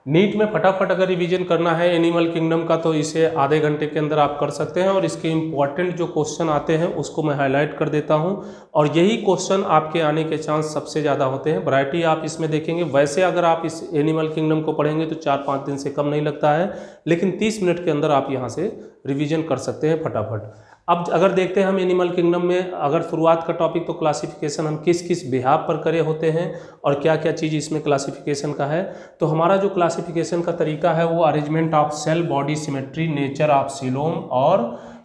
NEET में फटाफट अगर रिवीजन करना है एनिमल किंगडम का तो इसे आधे घंटे के अंदर आप कर सकते हैं, और इसके इम्पॉर्टेंट जो क्वेश्चन आते हैं उसको मैं हाईलाइट कर देता हूं, और यही क्वेश्चन आपके आने के चांस सबसे ज़्यादा होते हैं। वैरायटी आप इसमें देखेंगे, वैसे अगर आप इस एनिमल किंगडम को पढ़ेंगे तो 4-5 दिन से कम नहीं लगता है, लेकिन 30 मिनट के अंदर आप यहाँ से रिविजन कर सकते हैं फटाफट। अब अगर देखते हैं हम एनिमल किंगडम में, अगर शुरुआत का टॉपिक तो क्लासिफिकेशन हम किस किस बिहाव पर करे होते हैं और क्या क्या चीज़ इसमें क्लासिफिकेशन का है। तो हमारा जो क्लासिफिकेशन का तरीका है वो arrangement of cell, body symmetry, nature of coelom और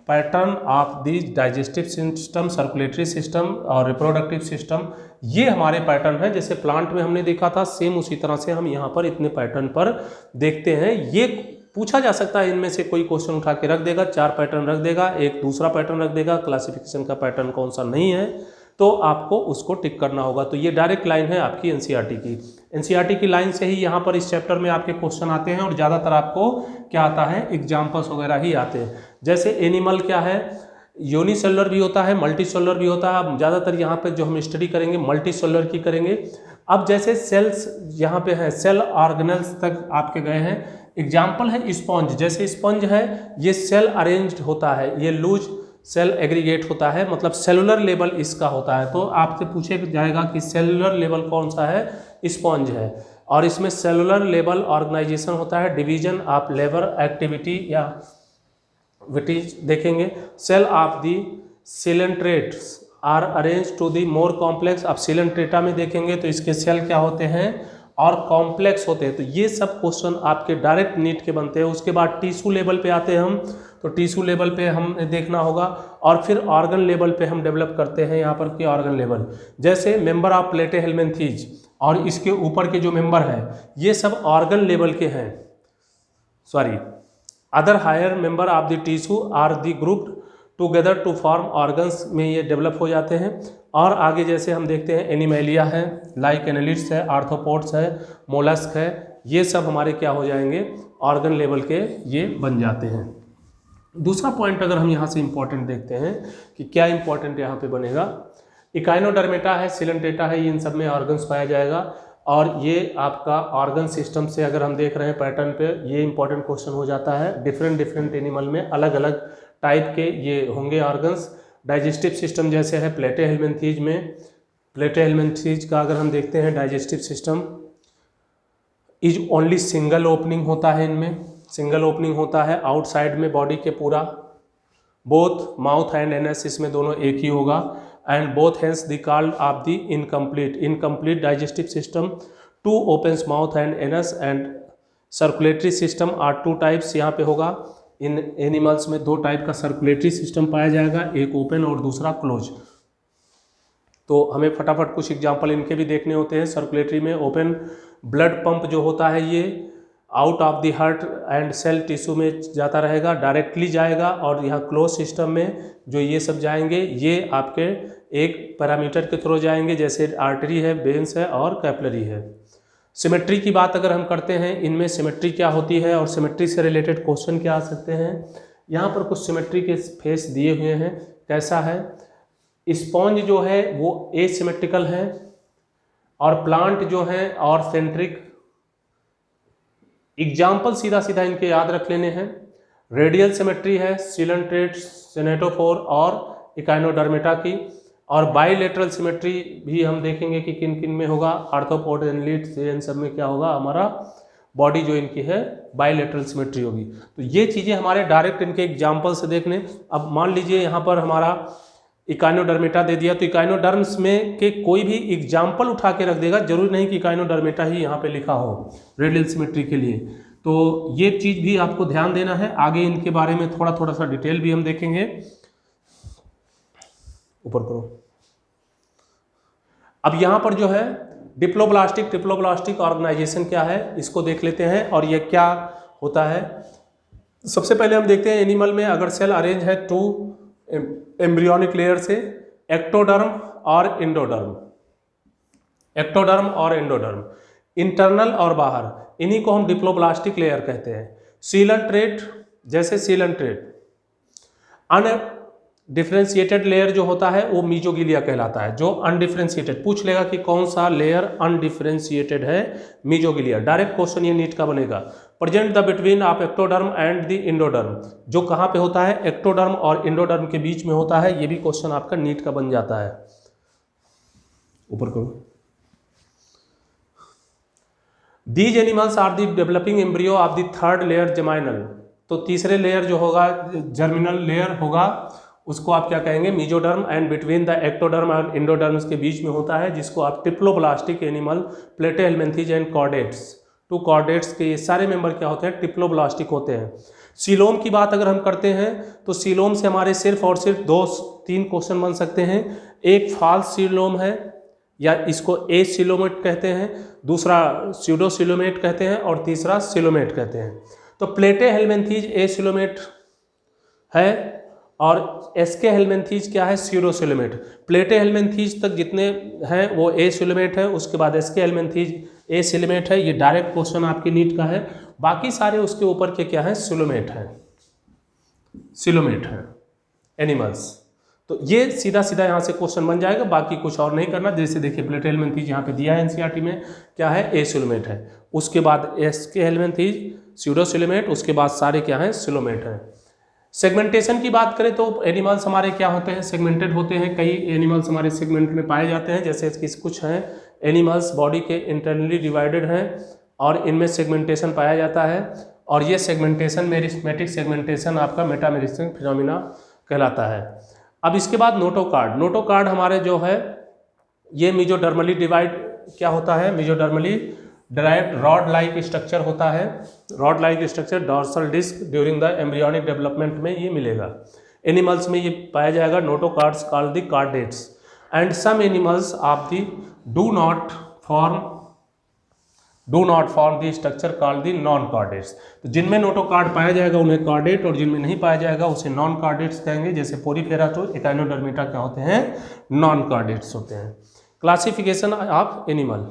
pattern of the digestive system, circulatory system और रिप्रोडक्टिव सिस्टम, ये हमारे पैटर्न है। जैसे प्लांट में हमने देखा था सेम उसी तरह से हम यहाँ पर इतने पैटर्न पर देखते हैं। ये पूछा जा सकता है, इनमें से कोई क्वेश्चन उठा के रख देगा, 4 पैटर्न रख देगा, एक दूसरा पैटर्न रख देगा, क्लासिफिकेशन का पैटर्न कौन सा नहीं है तो आपको उसको टिक करना होगा। तो ये डायरेक्ट लाइन है आपकी एनसीईआरटी की। एनसीईआरटी की लाइन से ही यहाँ पर इस चैप्टर में आपके क्वेश्चन आते हैं, और ज़्यादातर आपको क्या आता है, एग्जाम्पल्स वगैरह ही आते हैं। जैसे एनिमल क्या है, यूनिसेलुलर भी होता है, मल्टी सेलुलर भी होता है। अब ज़्यादातर यहाँ पे जो हम स्टडी करेंगे मल्टी सेलुलर की करेंगे। अब जैसे सेल्स यहाँ पे है, सेल ऑर्गेनल्स तक आपके गए हैं। एग्जाम्पल है स्पंज, जैसे स्पंज है ये सेल अरेंज्ड होता है, ये लूज सेल एग्रीगेट होता है, मतलब सेलुलर लेवल इसका होता है। तो आपसे पूछे जाएगा कि सेलुलर लेवल कौन सा है, स्पंज है, और इसमें सेलुलर लेवल ऑर्गेनाइजेशन होता है, डिवीजन ऑफ लेबर एक्टिविटी या विटीज देखेंगे। Cell of the coelenterates are arrange to the more complex. अब सिलेंट्रेटा में देखेंगे तो इसके सेल क्या होते हैं और कॉम्प्लेक्स होते हैं। तो ये सब क्वेश्चन आपके डायरेक्ट नीट के बनते हैं। उसके बाद टिश्यू लेवल पे आते हैं हम, तो टिश्यू लेवल पे हम देखना होगा, और फिर ऑर्गन लेवल पे हम डेवलप करते हैं यहाँ पर कि ऑर्गन लेवल, जैसे मेंबर ऑफ प्लेटेहेल्मिन्थीज और इसके ऊपर के जो मेंबर हैं ये सब ऑर्गन लेवल के हैं। Sorry, other higher member of the tissue are the grouped together to form organs में ये डेवलप हो जाते हैं। और आगे जैसे हम देखते हैं एनिमेलिया है, लाइक एनालिट्स है, आर्थ्रोपोड्स है, मोलस्क है, ये सब हमारे क्या हो जाएंगे, ऑर्गन लेवल के ये बन जाते हैं। दूसरा पॉइंट अगर हम यहाँ से इंपॉर्टेंट देखते हैं कि क्या इंपॉर्टेंट यहाँ पे बनेगा, इकाइनोडर्मेटा है, सिलेंट्रेटा है, इन सब में ऑर्गन्स पाया जाएगा। और ये आपका ऑर्गन सिस्टम से अगर हम देख रहे हैं पैटर्न पे, ये इंपॉर्टेंट क्वेश्चन हो जाता है। डिफरेंट एनिमल में अलग अलग टाइप के ये होंगे ऑर्गन्स। डाइजेस्टिव सिस्टम जैसे है प्लेटेहेल्मिन्थीज में, प्लेटेहेल्मिन्थीज का अगर हम देखते हैं digestive system is only single opening होता है, इनमें सिंगल ओपनिंग होता है आउटसाइड में बॉडी के पूरा, बोथ माउथ एंड एनस इसमें दोनों एक ही होगा, and both hence the called of the incomplete digestive system, two opens mouth and anus and circulatory system are 2 types यहाँ पे होगा। इन एनिमल्स में 2 टाइप का सर्कुलेटरी सिस्टम पाया जाएगा, एक ओपन और दूसरा क्लोज। तो हमें फटाफट कुछ एग्जांपल इनके भी देखने होते हैं। सर्कुलेटरी में ओपन ब्लड पंप जो होता है ये out of the heart and cell tissue में जाता रहेगा, डायरेक्टली जाएगा, और यहाँ क्लोज सिस्टम में जो ये सब जाएंगे ये आपके एक पैरामीटर के थ्रू जाएंगे, जैसे आर्टरी है, वेन्स है और कैपिलरी है। सिमेट्री की बात अगर हम करते हैं, इनमें सिमेट्री क्या होती है और सिमेट्री से रिलेटेड क्वेश्चन क्या आ सकते हैं। यहाँ पर कुछ सिमेट्री के फेस दिए हुए हैं। कैसा है, स्पॉन्ज जो है वो एसिमेट्रिकल है, और प्लांट जो है और सेंट्रिक। एग्जाम्पल सीधा सीधा इनके याद रख लेने हैं। रेडियल सिमेट्री है सिलेंट्रेट, सेनेटोफोर और इकाइनोडर्मेटा की, और बाइलेटरल सिमेट्री भी हम देखेंगे कि किन किन में होगा, आर्थ्रोपोड, एनालिट्स, इन सब में क्या होगा, हमारा बॉडी जो इनकी है बाइलेटरल सिमेट्री होगी। तो ये चीज़ें हमारे डायरेक्ट इनके एग्जाम्पल से देख लें। अब मान लीजिए यहाँ पर हमारा इकाइनोडर्मेटा दे दिया, तो इकाइनोडर्म्स में के कोई भी एग्जाम्पल उठा के रख देगा, जरूरी नहीं कि इकाइनोडर्मेटा ही यहाँ पे लिखा हो रेडियल सिमेट्री के लिए। तो ये चीज़ भी आपको ध्यान देना है। आगे इनके बारे में थोड़ा सा डिटेल भी हम देखेंगे। ऊपर करो। अब यहाँ पर जो है ट्रिप्लोब्लास्टिक ऑर्गेनाइजेशन क्या है इसको देख लेते हैं, और ये क्या होता है। सबसे पहले हम देखते हैं एनिमल में अगर सेल अरेंज है 2 एम्ब्रियोनिक लेयर से, एक्टोडर्म और एंडोडर्म, एक्टोडर्म और एंडोडर्म, इंटरनल और बाहर, इन्हीं को हम डिप्लोब्लास्टिक लेयर कहते हैं। सीलन ट्रेट, जैसे सीलन ट्रेट डिफरेंशिएटेड लेयर जो होता है वो मीजोगिलिया कहलाता है। जो अनडिफरेंशिएटेड, पूछ लेगा कि कौन सा लेयर अनडिफरेंशिएटेड है, मीजोगिलिया। डायरेक्ट क्वेश्चन ये नीट का बनेगा। Present the between of ectoderm and the endoderm, जो कहाँ पे होता है, एक्टोडर्म और इंडोडर्म के बीच में होता है। ये भी क्वेश्चन आपका नीट का बन जाता है। ऊपर करो। These animals are the developing embryo of the third layer germinal, तो तीसरे लेयर जो होगा जर्मिनल लेयर होगा उसको आप क्या कहेंगे, mesoderm. And between the ectoderm और इंडोडर्म्स के बीच में होता है, जिसको आप triploblastic animal, platyhelminthes and chordates, to chordates के ये सारे मेंबर क्या होते हैं, टिप्लोब्लास्टिक होते हैं। सीलोम की बात अगर हम करते हैं तो सीलोम से हमारे सिर्फ और सिर्फ 2-3 क्वेश्चन बन सकते हैं। एक फॉल्स सीलोम है, या इसको ए सिलोमेट कहते हैं, दूसरा स्यूडो सिलोमेट कहते हैं, और तीसरा सिलोमेट कहते हैं। तो प्लेटेहेल्मिन्थेस ए सिलोमेट है और एसके हेल्मिन्थेस क्या है, स्यूडो सिलोमेट। प्लेटेहेल्मिन्थेस तक जितने हैं वो ए सिलोमेट है, उसके बाद एसके हेल्मिन्थेस ए सिलोमेट है। ये डायरेक्ट क्वेश्चन आपके नीट का है। बाकी सारे उसके ऊपर के क्या है, सिलोमेट है, सिलोमेट है एनिमल्स। तो ये सीधा सीधा यहाँ से क्वेश्चन बन जाएगा, बाकी कुछ और नहीं करना। जैसे देखिए प्लेटेहेल्मिन्थेस यहाँ पे दिया है एनसीईआरटी में, क्या है, ए सिलोमेट है, उसके बाद एसके हेल्मिन्थेस स्यूडो सिलोमेट, उसके बाद सारे क्या हैं, सिलोमेट है। सेगमेंटेशन की बात करें तो एनिमल्स हमारे क्या होते हैं, सेगमेंटेड होते हैं। कई एनिमल्स हमारे सेगमेंट में पाए जाते हैं, जैसे कि कुछ हैं एनिमल्स बॉडी के इंटरनली डिवाइडेड हैं और इनमें सेगमेंटेशन पाया जाता है। और ये सेगमेंटेशन मेरिस्मेटिक सेगमेंटेशन आपका मेटामेरिस्टिक फिनोमिना कहलाता है। अब इसके बाद नोटोकार्ड। नोटोकार्ड हमारे जो है ये मेसोडर्मली डिवाइड क्या होता है, mesodermally derived rod like structure होता है। Rod like structure dorsal disc during the embryonic development में ये मिलेगा। एनिमल्स में ये पाया जाएगा। Notochords called the chordates and some animals of the do not form the structure called the non chordates. तो जिनमें नोटोकार्ड पाया जाएगा उन्हें कार्डेट, और जिनमें नहीं पाया जाएगा उसे नॉन कार्डेट्स कहेंगे। जैसे पोरीफेरा तो एकाइनोडर्मिटा क्या होते हैं, नॉन कार्डेट्स होते हैं। Classification of animal.